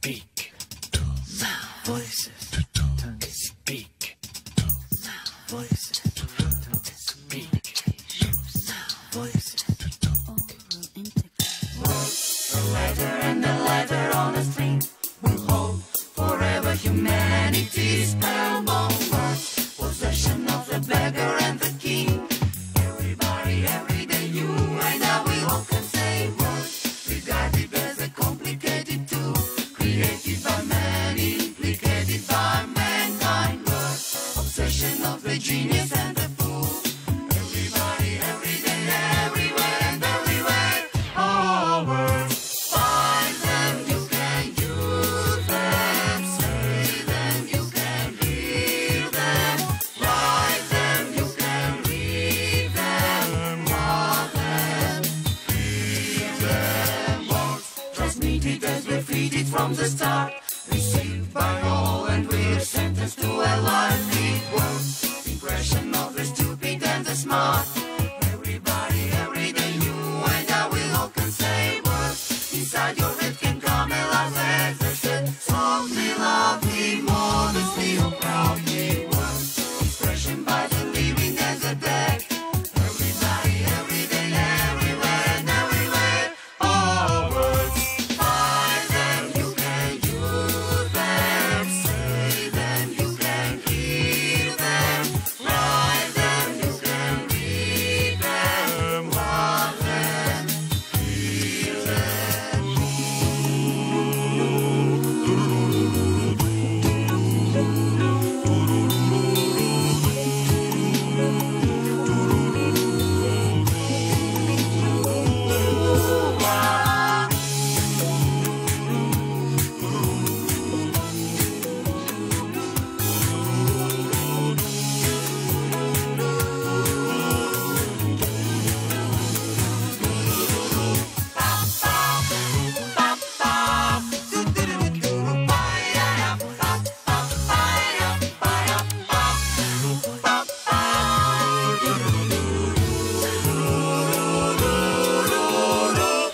speak. Voices. Speak. Voices. Speak. Voices. The letter and the letter on the string will hold forever humanity's spellbound words. Possession of the beggar and the king. Everybody, every day, you and I, we all can say words. Regarded as a complicated tool, created by man, implicated by mankind. Words, obsession of the genius and the fool. Everybody, every day, everywhere and everywhere. All words, find them, you can use them, say them, you can hear them, write them, you can read them, mark them, feel them. Words transmitted as we feed it from the start, received by all and we're sentenced to a life with words. Impression of the stupid and the smart. Everybody, every day, you and I, we all can say words. Inside your head can come a love as I said, softly, lovely, modestly, or proudly. Words, expression by the living and the dead. Everybody, every day, everywhere and everywhere. All words, find them, you can use them, say them, you can hear them, write them, you can read them, walk them, feel them.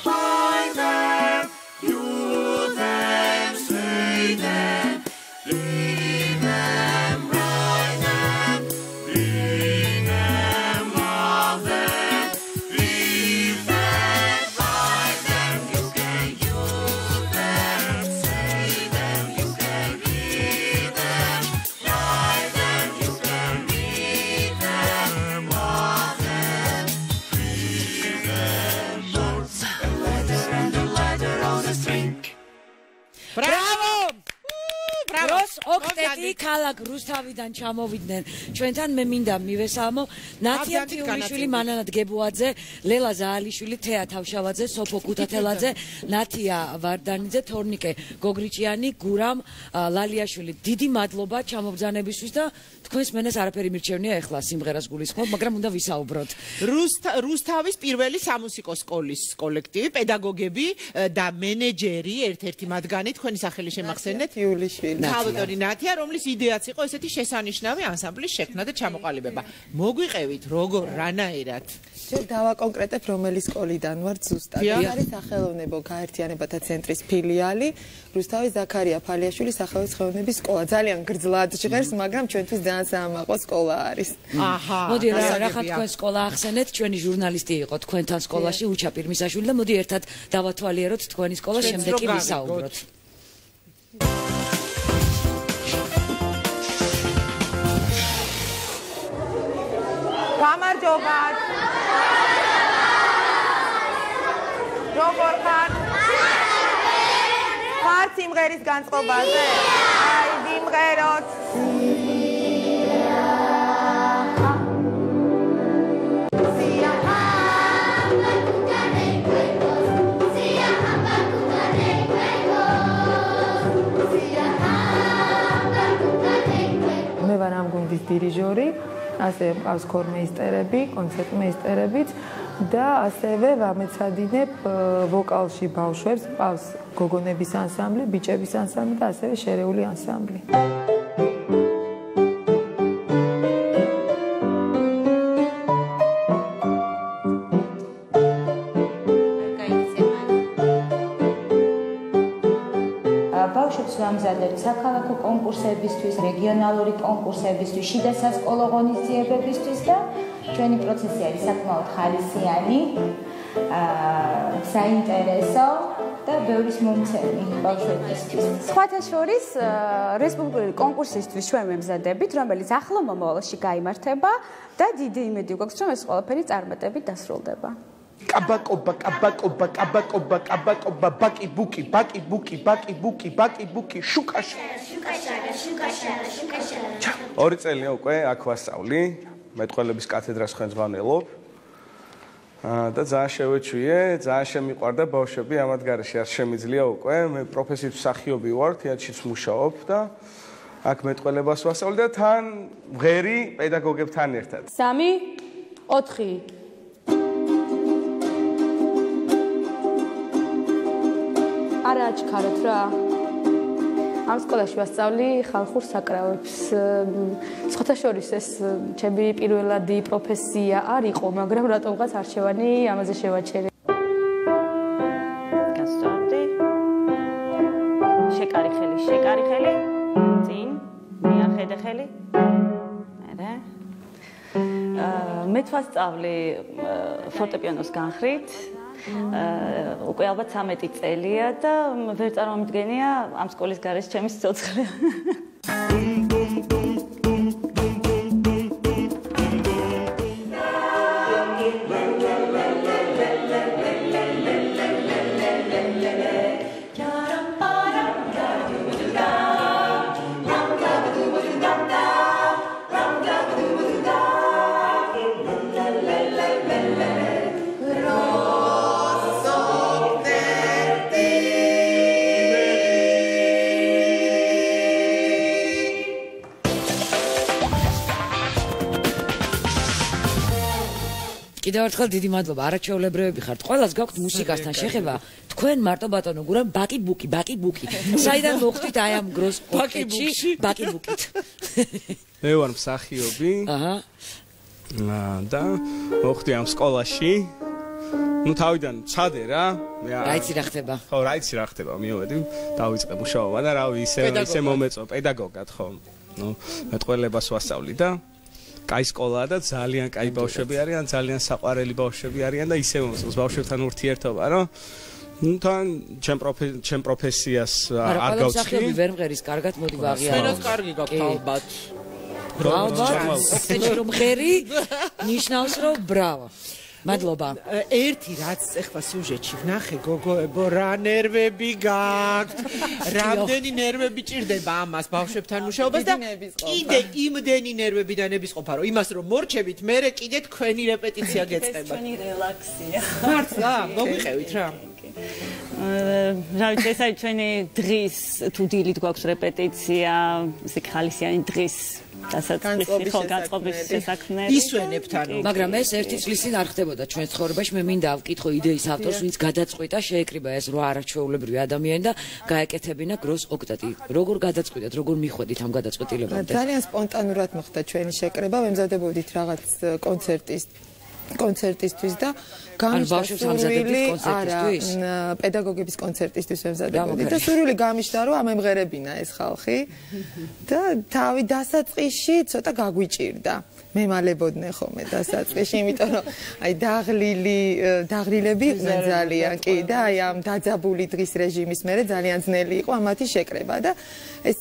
Find them, use them, say them, leave them, write them, read them, love them, leave them, find them, you can use them, say them, you can hear them, write them, you can read them, love them, feel them. Words, a letter and a letter on the string. Bravo! დროს ოქტეტი ქალაქ რუსთავიდან ჩამოვიდნენ ჩვენთან. მე მინდა მივესალმო ნათია თიულიშვილი, მანანა დგებუაძე, ლელა ზაალიშვილი, თეა თავშავაძე, სოფო ქუთათელაძე, ნათია ვარდანიძე, თორნიკე გოგრიჭიანი, გურამ ლალიაშვილი. დიდი მადლობა ჩამობრძანებისთვის და თქვენს მენას არაფერი მირჩევნია ახლა სიმღერას გულისხმობ, მაგრამ უნდა ვისაუბროთ. რუსთავის პირველი სამუსიკო სკოლის კოლექტივი, პედაგოგები და მენეჯერი, ერთ-ერთი მათგანი თქვენი სახელი შემახსენეთ? იულიშვილი. თავდადო ნათია, რომლის იდეაც იყო ესეთი შესანიშნავი ანსამბლის შექმნა და ჩამოყალიბება. მოგვიყევით როგორ, რანაირად? ჯერ დავაკონკრეტებ რომელი სკოლიდან ვარ ზუსტად. ეს არის სახელოვნებო გაერთიანებათა ცენტრის ფილიალი, რუსთავის ზაქარია ფალიაშვილის სახელობის ხელოვნების სკოლა. ძალიან გრძლად ჟღერს, მაგრამ ჩვენთვის ძალიან საამაყო სკოლა არის. აჰა. მოდი რახან თქვენ სკოლა ახსენეთ, ჩვენი ჟურნალისტი იყო თქვენთან სკოლაში, უჩა პირმისაშვილი და მოდი ერთად დავათვალიეროთ თქვენი სკოლა, შემდეგ კი ვისაუბროთ. გამარჯობა. როგორ ხარ? ხარ სიმღერის განწყობაზე? აი, ვიმღეროთ. მე ვარ ამ გუნდის დირიჟორი, ასევე მყავს ქორმეისტერები, კონცერტმეისტერებიც და ასევე ვამეცადინებ ვოკალში ბავშვებს, მყავს გოგონების ანსამბლი, ბიჭების ანსამბლი და ასევე შერეული ანსამბლი. ბავშვებს ვამზადებთ საქალაქო კონკურსებისთვის, რეგიონალური კონკურსებისთვის, შიდა სასკოლო ღონისძიებებისთვის და ჩვენი პროცესი არის საკმაოდ ხალისიანი, საინტერესო და ბევრის მომცემი ბავშვებისთვის. სხვათა შორის რესპუბლიკური კონკურსისთვის ჩვენ ვემზადებით, რომელიც ახლო მომავალში გაიმართება და დიდი იმედი გვაქვს, რომ ეს ყველაფერი წარმატებით დასრულდება. კაბაკობა, ბაკი ბუკი, შუკაშარა. ორი წელია უკვე აქ ვასწავლი, მეტყველების კათედრას ხელმძღვანელობ. და ძალიან შევეჩვიე, ძალიან შემიყვარდა ბავშვები ამათ გარეშე არ შემიძლია უკვე. მე პროფესიით მსახიობი ვარ, თეატრშიც მუშაობ და აქ მეტყველებას ვასწავლი და თან მღერი პედაგოგებთან ერთად. 3 4 არა აჩქაროთ რა. ამ სკოლაში ვასწავლი ხალხურ საკრავებს. სხვათა შორის ეს ჩემი პირველადი პროფესია არ იყო, მაგრამ რატომღაც არჩევანი ამაზე შევაჩერე. გასწორდი. შეკარი ხელი. წინ, მიახედე ხელი. მერე. მე ვასწავლი ფორტეპიანოს განხრით. უკვე ალბათ 13 წელია და ვერ წარმომიდგენია ამ სკოლის გარეშე ჩემი სიცოცხლე. კიდევ ერთხელ დიდი მადლობა, არაჩვეულებრივები ხართ. ყველას გაქვთ მუსიკასთან შეხება. თქვენ მარტო ბატონო გურამ ბაკი ბუკი. საიდან მოხვდით აი ამ გროს ოკეთში ბაკი ბუკით? მე ვარ მსახიობი. და მოხვდი ამ სკოლაში. ნუ თავიდან ცადე რა. რაიცი რა ხდება? ხო, რაიცი რა ხდება, მივედი, დავიწყე მუშაობა და რავი, ისე მომეწო პედაგოგად ხო. ნუ მეტყველებას ვასწავლი და კაი სკოლაა და ძალიან კაი ბავშვები არიან, ძალიან საყვარელი ბავშვები არიან და ისე მომწონს ბავშვებთან ურთიერთობა, რომ ნუ თან ჩემ პროფესიას არ გავცხი. არა, ვერ მღერის კარგად, მოდი ვაღიარო. სფეროს კარგი გაქვთ ალბათ. ოკეთში რომ მღერი, ნიშნავს რომ ბრავო. მადლობა. ერთი რაც ეხლა სიუჟეტში ვნახე, გოგოებო, რა ნერვები გაქვთ. რამდენი ნერვები ჭირდება ამას ბავშვებთან მუშაობას და კიდე იმდენი ნერვები დანებისყოფა, რომ იმას რომ მორჩებით, მერე კიდე თქვენი რეპეტიცია გეწყება. ჩვენი რელაქსია. მართლა, მოგვიყევით რა. რა ვიცი, ეს არის ჩვენი დღის თუ დილით გვაქვს რეპეტიცია, ისე ხალისიანი დღის განწყობის შესაქმნელი. ისვენებთ ანუ. მაგრამ ეს ერთი წლის წინ არ ხდებოდა ჩვენ ცხოვრებაში. მე მინდა ავკითხო იდეის ავტორს, ვინც გადაწყვიტა შეეკრიბა ეს 8 არაჩვეულებრივი ადამიანი და გაეკეთებინა გროს ოქტეტი. როგორ გადაწყვიტეთ, როგორ მიხვედით ამ გადაწყვეტილებამდე? ძალიან სპონტანურად მოხდა ჩვენი შეკრება, ვემზადებოდით რაღაც კონცერტისთვის და გამიშტაშვილი პედაგოგების კონცერტისთვის ვემზადებოდით და სურვილი გამიშტა რომ ამემღერებინა ეს ხალხი და თავი დასაწყისში ცოტა გაგვიჭირდა. მე მალებოდნე ხოლმე დასაწყისში, იმიტომ რომ აი დაღლილები იყვნენ ძალიან კი და აი ამ დაძაბული დღის რეჟიმის მერე ძალიან ძნელი იყო ამათი შეკრება და ეს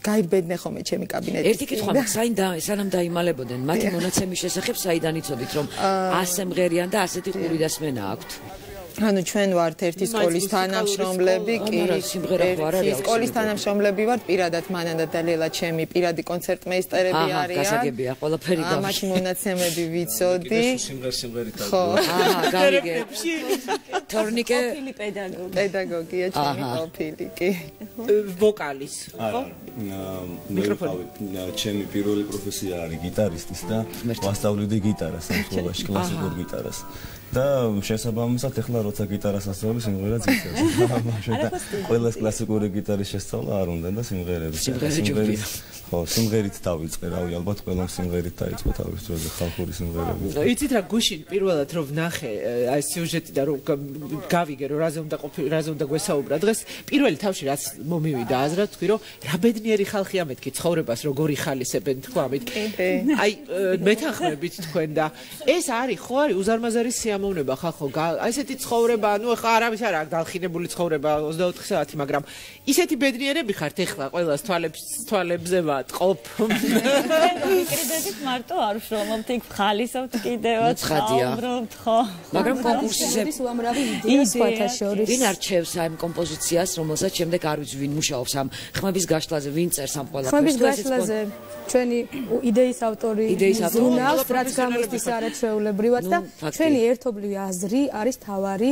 გაიბედნე ხოლმე ჩემი კაბინეტში. ერთი კითხვა მაქვს, სანამ დაიმალებოდნენ, მათი მონაცემის შესახებ საიდან იცოდით, რომ ასე მღერიან და ასეთი ყური და სმენა აქვთ? ანუ ჩვენ ვართ ერთი სკოლის თანამშრომლები, კი, სკოლის თანამშრომლები ვართ, პირადად მანანდა და ლელა ჩემი პირადი კონცერტმეისტერები არიან. გასაგებია, ყველაფერი გავიგე. ამაში მონაცემები ვიცოდი. ხო. გავიგე. თორნიკე პედაგოგია ჩემი ყოფილი, კი. ვოკალის, ხო? მიკროფონი. ჩემი პირველი პროფესია არის გიტარისტის და ვასწავლდი გიტარას ამ სკოლაში, კლასიკურ გიტარას. და შესაბამისად ეხლა როცა გიტარას ასწავლი სიმღერაც იწევს. ყველას კლასიკური გიტარის შესწავლა არ უნდა და სიმღერები. ხო, სიმღერით დავიწყე, რავი, ალბათ ყველამ სიმღერით დაიწყო თავის დროზე ხალხური სიმღერები. იცით რა გუშინ პირველად რომ ვნახე აი სიუჟეტი და რომ გავიგე რომ რაზე უნდა გვესაუბრა დღეს პირველი თავში რაც მომივიდა აზრად თქვი რომ რა ბედნიერი ხალხია მეთქი ცხოვრებას როგორ იხალისებენ თქვამით. აი მეთანხმებით თქვენ და ეს არის ხო არის უზარმაზარი სიამოვნება ხალხო აი ესეთი ცხოვრება ანუ ახლა არავის არ აქვს დალხინებული ცხოვრება 24 საათი მაგრამ ისეთი ბედნიერები ხართ ეხლა ყველას თვალებზე ვატყობ. მიკრიბებით მარტო არ ვშრომობთ იქ ხალისობთ კიდევაც ვუბრობთ ხო მაგრამ კონკურსის უამრავი იდეა სხვათა შორის ვინ არჩევს აი კომპოზიციას რომელსაც შემდეგ არ ვიცი ვინ მუშაობს ამ ხმების გაშლაზე ვინ წერს ამ ყველაფერს ხმების გაშლაზე ჩვენი იდეის ავტორი ზუნავს რაც გამოსდის არაჩვეულებრივად და ჩვენი ერთობლივი აზრი არის თავარი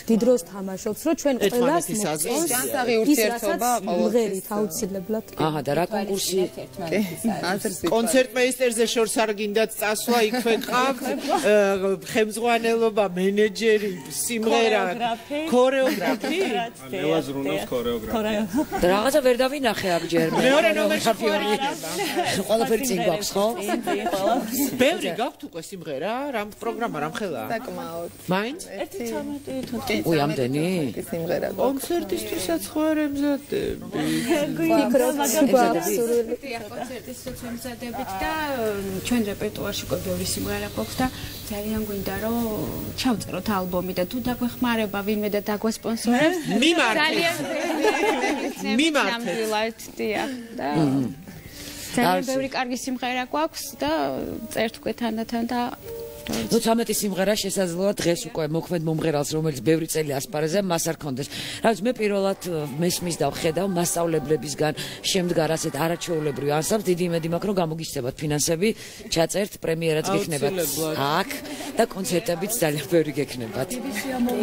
დიდ დროს თამაშობს რომ ჩვენ ყველას მოსწონს განსაღი ურთიერთობა მღერით აუცილებლად აჰა და რა კონკურსი კონცერტმეისტერზე შორს არ გინდათ წასვლა იქვე ყავთ ხელმძღვანელობა მენეჯერი სიმღერა ქორეოგრაფი ნელაზრუნოს ქორეოგრაფი და რაღაცა ვერ დავინახე აბჯერ მეორე ნომერში ყველაფერი წინ გვაქვს ხო? ბევრი გაქვთ უკვე სიმღერა, რამ პროგრამა რამ ხელაა? საკმაოდ. მაინც? 1-12 უი ამდენი? სიმღერა. კონცერტისთვისაც ხო არ ემზადები. კონცერტისთვისაც ემზადებით და ჩვენ რეპერტუარში უკვე ბევრი სიმღერა გვაქვს და ძალიან გვინდა რომ ჩავწეროთ ალბომი და თუ დაგვეხმარება ვინმე და დაგვესპონსორებს მიმართეთ და ძალიან ბევრი კარგი სიმღერა გვაქვს და წერთ უკვე თანდათან და ну 13 სიმღერა შესაძლოა დღეს უკვე მოქმედ მომღერალს რომელიც ბევრი წელი ასპარეზა მას არ კონდეს. რა ვიცი მე პირველად მესმის და ვხედავ მასწავლებლებისგან შემდგარ ასეთ არაჩვეულებრივ ანსამბლს დიდი იმედი მაქვს რომ გამოგისცემათ ფინანსები ჩაწერთ პრემიერაც გექნებათ აქ და კონცერტებიც ძალიან ბევრი გექნებათ.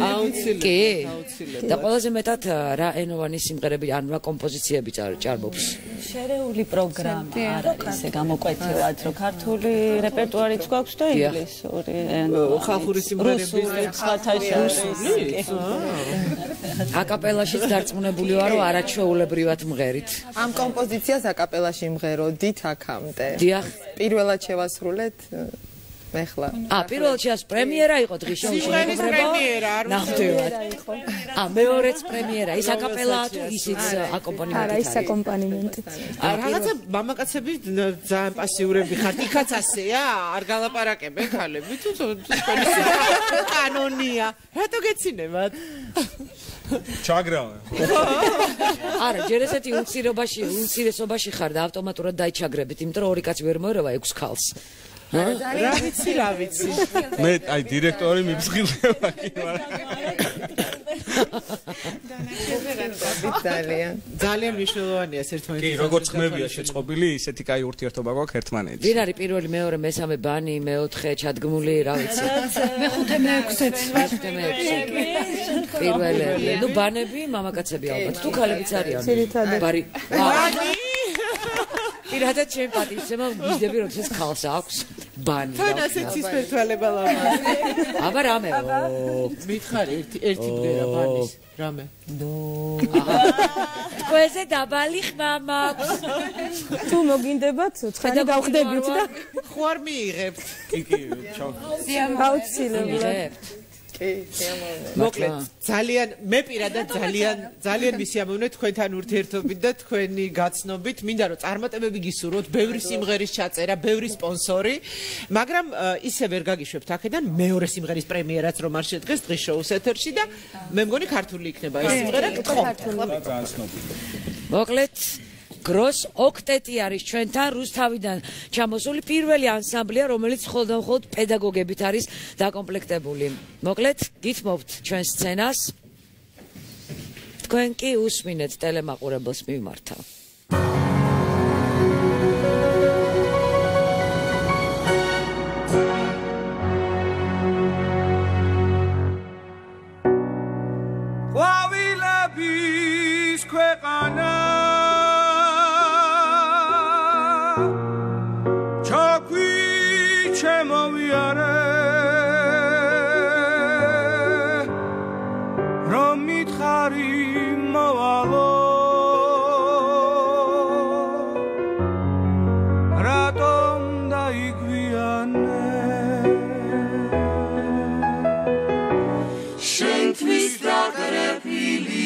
აუცილებლად. და ყველაზე მეტად რა ენოვანი სიმღერები ან რა კომპოზიციები ჭარბობს. შერეული პროგრამა არ არის ესე გამოკვეთილად რომ ქართული რეპერტუარიც გვაქვს და ინგლისური ხალხური სიმღერების აკაპელაშიც დარწმუნებული ვარ რომ არაჩვეულებრივად მღერით. ამ კომპოზიციას აკაპელაში მღეროდით აქამდე. დიახ. პირველად შევასრულეთ ეხლა. პირველად შეას პრემიერა იყო დღის შოუში. სიმღერის პრემიერა არ ნახდევად. მეორეც პრემიერა. ის აკაპელაა თუ ისიც აკომპანიმენტი. არა, ის აკომპანიმენტი. რაღაცა მამაკაცები ძალიან პასიურები ხართ. იქაც ასეა? არ გალაპარაკებენ ქალები თუ კანონია. რატო გეცინებათ? ჩაგრავენ. არა, ჯერ ესეთი უმცირესობაში ხარ და ავტომატურად დაიჩაგრებით, იმიტომ რომ ორი კაცი ვერ მოერევა 6 ქალს. რა ვიცი. მე აი დირექტორი მიფსხილდება კი ძალიან მნიშვნელოვანია ერთმანეთის. კი, როგორც ხმებია შეწყობილი, ისეთი კაი ურთიერთობა გვაქვს ერთმანეთს. ვინ არის პირველი, მეორე, მესამე ბანი, მეოთხე ჩადგმული, რა ვიცი. მეხუთე მეექვსეც. პირველები. ნუ ბანები, მამაკაცები ალბათ. თუ ქალებიც არიან. ბარი. პირადად ჩემ პატივისცემა ვიზდები როდესაც ქალს აქვს ბანი. თან ასეთ ცისფერთვალება ლამა. აბა რამეო. მითხარი ერთი ბგერა ბანის. რამე? თქვენზე დაბალი ხმა მაქვს. თუ მოგინდებათ ცხენი გავხდებით და ხო არ მიიღებთ. კი, ჩავ. აუცილებლად. მოკლედ ძალიან მე პირადად ძალიან ვისიამოვნე თქვენთან ურთიერთობით და თქვენი გაცნობით. მინდა რომ წარმატებები გისურვოთ, ბევრი სიმღერის ჩაწერა, ბევრი სპონსორი, მაგრამ ისე ვერ გაგიშვებთ აქედან მეორე სიმღერის პრემიერაც რომ არ შედგეს დღის შოუს ეთერში და მე მგონი ქართული იქნება ეს სიმღერა. მოკლედ გროს ოქტეტი არის ჩვენთან რუსთავიდან ჩამოსული პირველი ანსამბლია რომელიც მხოლოდ პედაგოგებით არის დაკომპლექტებული. მოკლედ გითმობთ ჩვენ სცენას. თქვენ კი უსმინეთ ტელემაყურებელს მიმართა. ყვავილების ქვეყანა ჩემოვიარე ხარი მოვალო რატომ დაიგვიანე შენთვის დაგრეფილი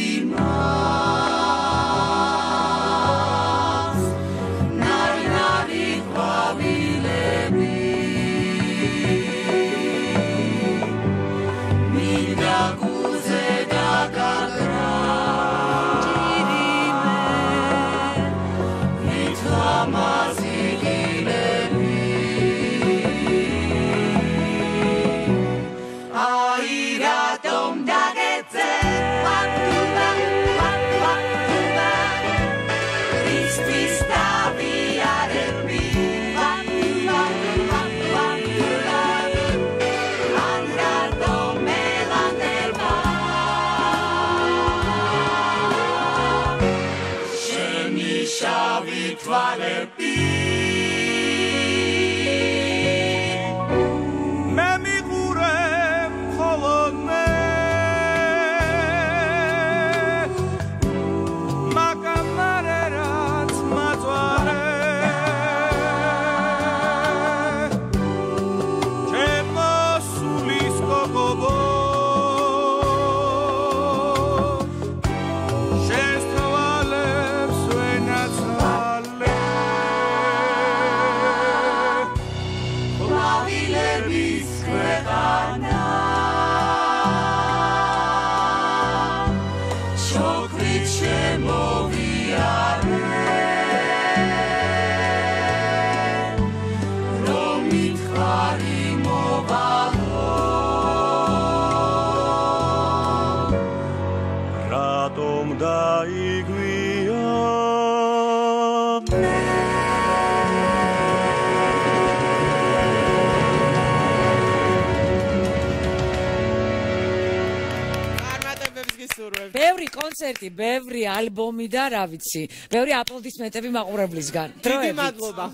ბევრი კონცერტი, ბევრი ალბომი და რა ვიცი, ბევრი აპლოდისმენტები მაყურებლისგან. დიდი მადლობა.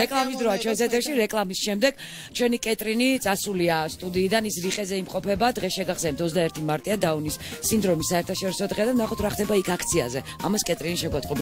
რეკლამის დროა ჩვენს ეთერში, რეკლამის შემდეგ ჩვენი კეტრინი წასულია სტუდიიდან, ის რიხეზე იმყოფება, დღეს შეგახსენებთ 21 მარტია დაუნის სინდრომის საერთაშორისო დღე და ნახოთ რა ხდება იქ აქციაზე. ამას კეტრინი შეგვატყობ.